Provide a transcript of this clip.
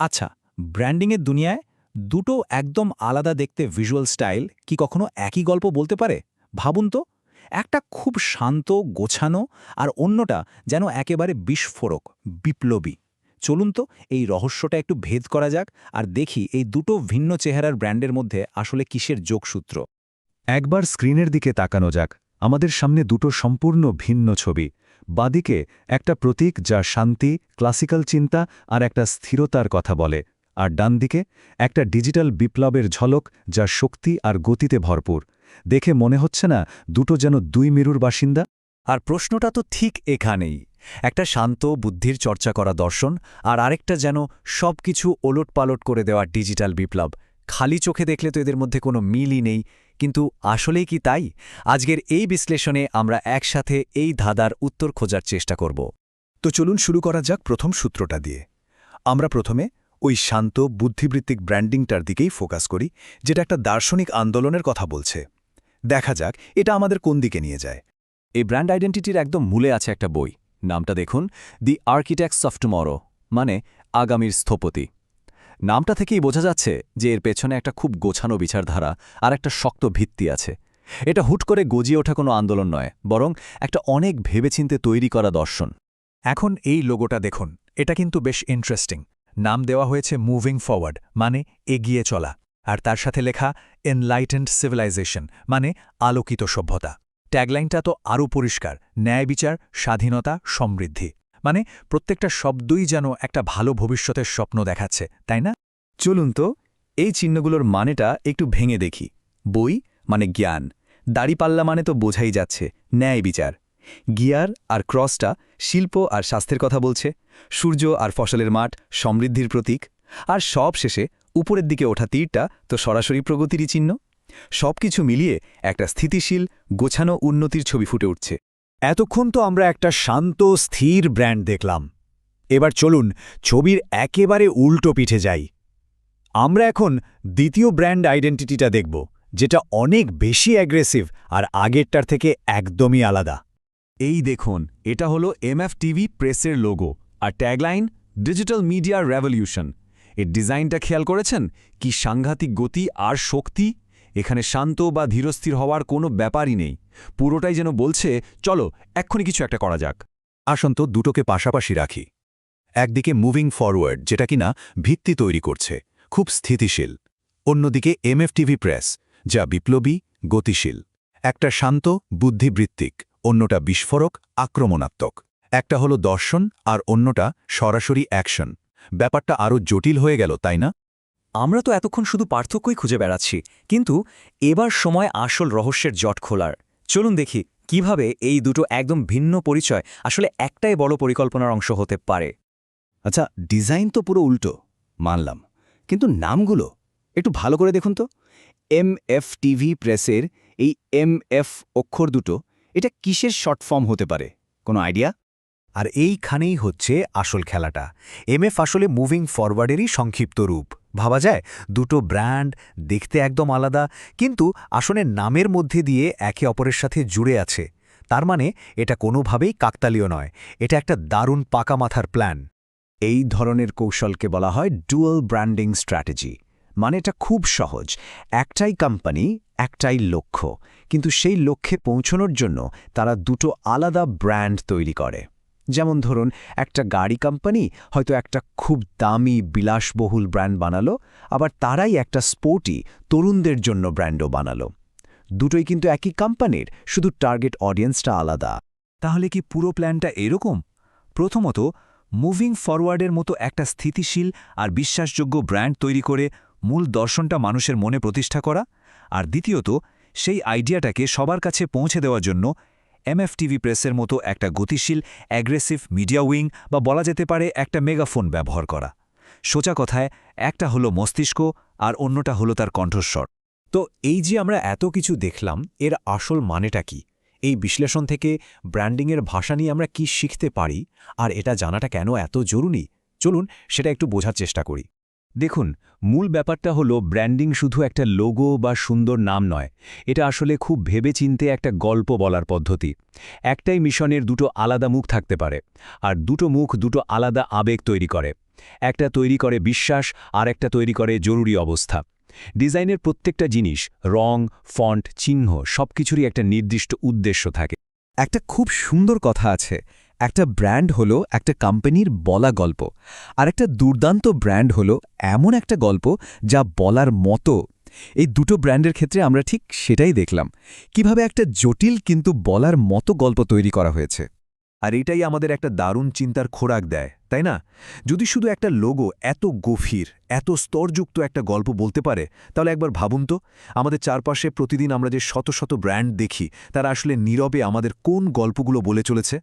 আচ্ছা, ব্র্যান্ডিংয়ের দুনিয়ায় দুটো একদম আলাদা দেখতে ভিজুয়াল স্টাইল কি কখনো একই গল্প বলতে পারে? ভাবুন তো, একটা খুব শান্ত, গোছানো আর অন্যটা যেন একেবারে বিস্ফোরক, বিপ্লবী। চলুন তো এই রহস্যটা একটু ভেদ করা যাক আর দেখি এই দুটো ভিন্ন চেহারার ব্র্যান্ডের মধ্যে আসলে কিসের যোগসূত্র। একবার স্ক্রিনের দিকে তাকানো যাক। আমাদের সামনে দুটো সম্পূর্ণ ভিন্ন ছবি। বাদিকে একটা প্রতীক যা শান্তি, ক্লাসিক্যাল চিন্তা আর একটা স্থিরতার কথা বলে, আর ডান দিকে একটা ডিজিটাল বিপ্লবের ঝলক যা শক্তি আর গতিতে ভরপুর। দেখে মনে হচ্ছে না দুটো যেন দুই মেরুর বাসিন্দা? আর প্রশ্নটা তো ঠিক এখানেই। একটা শান্ত বুদ্ধির চর্চা করা দর্শন, আর আরেকটা যেন সবকিছু ওলটপালট করে দেওয়া ডিজিটাল বিপ্লব। খালি চোখে দেখলে তো এদের মধ্যে কোনো মিলই নেই, কিন্তু আসলেই কি তাই? আজকের এই বিশ্লেষণে আমরা একসাথে এই ধাঁধার উত্তর খোঁজার চেষ্টা করব। তো চলুন শুরু করা যাক প্রথম সূত্রটা দিয়ে। আমরা প্রথমে ওই শান্ত বুদ্ধিবৃত্তিক ব্র্যান্ডিংটার দিকেই ফোকাস করি, যেটা একটা দার্শনিক আন্দোলনের কথা বলছে। দেখা যাক এটা আমাদের কোন দিকে নিয়ে যায়। এই ব্র্যান্ড আইডেন্টিটির একদম মূলে আছে একটা বই, নামটা দেখুন, দি আর্কিটেক্টস অফ টুমরো, মানে আগামীর স্থপতি। নামটা থেকেই বোঝা যাচ্ছে যে এর পেছনে একটা খুব গোছানো বিচারধারা আর একটা শক্ত ভিত্তি আছে। এটা হুট করে গজিয়ে ওঠা কোনো আন্দোলন নয়, বরং একটা অনেক ভেবেচিন্তে তৈরি করা দর্শন। এখন এই লোগোটা দেখুন, এটা কিন্তু বেশ ইন্টারেস্টিং। নাম দেওয়া হয়েছে মুভিং ফরওয়ার্ড, মানে এগিয়ে চলা, আর তার সাথে লেখা এনলাইটেন্ড সিভিলাইজেশন, মানে আলোকিত সভ্যতা। ট্যাগলাইনটা তো আরও পরিষ্কার, ন্যায় বিচার, স্বাধীনতা, সমৃদ্ধি। মানে প্রত্যেকটা শব্দই যেন একটা ভালো ভবিষ্যতের স্বপ্ন দেখাচ্ছে, তাই না? চলুন তো এই চিহ্নগুলোর মানেটা একটু ভেঙে দেখি। বই মানে জ্ঞান, দাড়িপাল্লা মানে তো বোঝাই যাচ্ছে ন্যায় বিচার। গিয়ার আর ক্রসটা শিল্প আর স্বাস্থ্যের কথা বলছে। সূর্য আর ফসলের মাঠ সমৃদ্ধির প্রতীক। আর সব শেষে উপরের দিকে ওঠা তীরটা তো সরাসরি প্রগতিরই চিহ্ন। সবকিছু মিলিয়ে একটা স্থিতিশীল, গোছানো উন্নতির ছবি ফুটে উঠছে। এতক্ষণ তো আমরা একটা শান্ত, স্থির ব্র্যান্ড দেখলাম। এবার চলুন ছবির একেবারে উল্টো পিঠে যাই। আমরা এখন দ্বিতীয় ব্র্যান্ড আইডেন্টিটিটা দেখব, যেটা অনেক বেশি অ্যাগ্রেসিভ আর আগেরটার থেকে একদমই আলাদা। এই দেখুন, এটা হলো এমএফটিভি প্রেসের লোগো, আর ট্যাগলাইন ডিজিটাল মিডিয়া রেভলিউশন। এর ডিজাইনটা খেয়াল করেছেন? কি সাংঘাতিক গতি আর শক্তি! এখানে শান্ত বা ধীরস্থির হওয়ার কোনো ব্যাপারই নেই। পুরোটাই যেন বলছে, চলো এক্ষুনি কিছু একটা করা যাক। আসুন তো দুটোকে পাশাপাশি রাখি। একদিকে মুভিং ফরওয়ার্ড, যেটা কিনা ভিত্তি তৈরি করছে, খুব স্থিতিশীল। অন্যদিকে এমএফটিভি প্রেস, যা বিপ্লবী, গতিশীল। একটা শান্ত, বুদ্ধিবৃত্তিক, অন্যটা বিস্ফোরক, আক্রমণাত্মক। একটা হলো দর্শন আর অন্যটা সরাসরি অ্যাকশন। ব্যাপারটা আরও জটিল হয়ে গেল, তাই না? আমরা তো এতক্ষণ শুধু পার্থক্যই খুঁজে বেড়াচ্ছি, কিন্তু এবার সময় আসল রহস্যের জট খোলার। চলুন দেখি কিভাবে এই দুটো একদম ভিন্ন পরিচয় আসলে একটাই বড় পরিকল্পনার অংশ হতে পারে। আচ্ছা, ডিজাইন তো পুরো উল্টো, মানলাম, কিন্তু নামগুলো একটু ভালো করে দেখুন তো। এমএফটিভি প্রেসের এই এমএফ অক্ষর দুটো, এটা কিসের শর্ট ফর্ম হতে পারে? কোনো আইডিয়া? আর এইখানেই হচ্ছে আসল খেলাটা। এমএফ আসলে মুভিং ফরওয়ার্ডেরই সংক্ষিপ্ত রূপ। ভাবা যায় দুটো ব্র্যান্ড দেখতে একদম আলাদা, কিন্তু আসলে নামের মধ্যে দিয়ে একে অপরের সাথে জুড়ে আছে। তার মানে এটা কোনোভাবেই কাকতালীয় নয়, এটা একটা দারুণ পাকা মাথার প্ল্যান। এই ধরনের কৌশলকে বলা হয় ডুয়াল ব্র্যান্ডিং স্ট্র্যাটেজি। মানে এটা খুব সহজ, একটাই কোম্পানি, একটাই লক্ষ্য, কিন্তু সেই লক্ষ্যে পৌঁছানোর জন্য তারা দুটো আলাদা ব্র্যান্ড তৈরি করে। যেমন ধরুন, একটা গাড়ি কোম্পানি হয়তো একটা খুব দামি বিলাসবহুল ব্র্যান্ড বানালো, আবার তারাই একটা স্পোর্টি তরুণদের জন্য ব্র্যান্ডও বানালো। দুটোই কিন্তু একই কোম্পানির, শুধু টার্গেট অডিয়েন্সটা আলাদা। তাহলে কি পুরো প্ল্যানটা এরকম? প্রথমত, মুভিং ফরওয়ার্ডের মতো একটা স্থিতিশীল আর বিশ্বাসযোগ্য ব্র্যান্ড তৈরি করে মূল দর্শনটা মানুষের মনে প্রতিষ্ঠা করা, আর দ্বিতীয়ত, সেই আইডিয়াটাকে সবার কাছে পৌঁছে দেওয়ার জন্য এমএফটিভি প্রেসের মতো একটা গতিশীল, অ্যাগ্রেসিভ মিডিয়া উইং বা বলা যেতে পারে একটা মেগাফোন ব্যবহার করা। সোজা কথায়, একটা হলো মস্তিষ্ক আর অন্যটা হলো তার কণ্ঠস্বর। তো এই যে আমরা এত কিছু দেখলাম, এর আসল মানেটা কি? এই বিশ্লেষণ থেকে ব্র্যান্ডিংয়ের ভাষা নিয়ে আমরা কি শিখতে পারি, আর এটা জানাটা কেন এত জরুরি? চলুন সেটা একটু বোঝার চেষ্টা করি। দেখুন, মূল ব্যাপারটা হলো ব্র্যান্ডিং শুধু একটা লোগো বা সুন্দর নাম নয়, এটা আসলে খুব ভেবেচিন্তে একটা গল্প বলার পদ্ধতি। একটাই মিশনের দুটো আলাদা মুখ থাকতে পারে, আর দুটো মুখ দুটো আলাদা আবেগ তৈরি করে। একটা তৈরি করে বিশ্বাস, আর একটা তৈরি করে জরুরি অবস্থা। ডিজাইনের প্রত্যেকটা জিনিস, রং, ফন্ট, চিহ্ন সবকিছুরই একটা নির্দিষ্ট উদ্দেশ্য থাকে। একটা খুব সুন্দর কথা আছে, একটা ব্র্যান্ড হলো একটা কোম্পানির বলা গল্প, আর একটা দুর্দান্ত ব্র্যান্ড হলো এমন একটা গল্প যা বলার মতো। এই দুটো ব্র্যান্ডের ক্ষেত্রে আমরা ঠিক সেটাই দেখলাম, কিভাবে একটা জটিল কিন্তু বলার মতো গল্প তৈরি করা হয়েছে। আর এটাই আমাদের একটা দারুণ চিন্তার খোরাক দেয়, তাই না? যদি শুধু একটা লোগো এত গভীর, এত স্তরযুক্ত একটা গল্প বলতে পারে, তাহলে একবার ভাবুন তো, আমাদের চারপাশে প্রতিদিন আমরা যে শত শত ব্র্যান্ড দেখি, তারা আসলে নীরবে আমাদের কোন গল্পগুলো বলে চলেছে।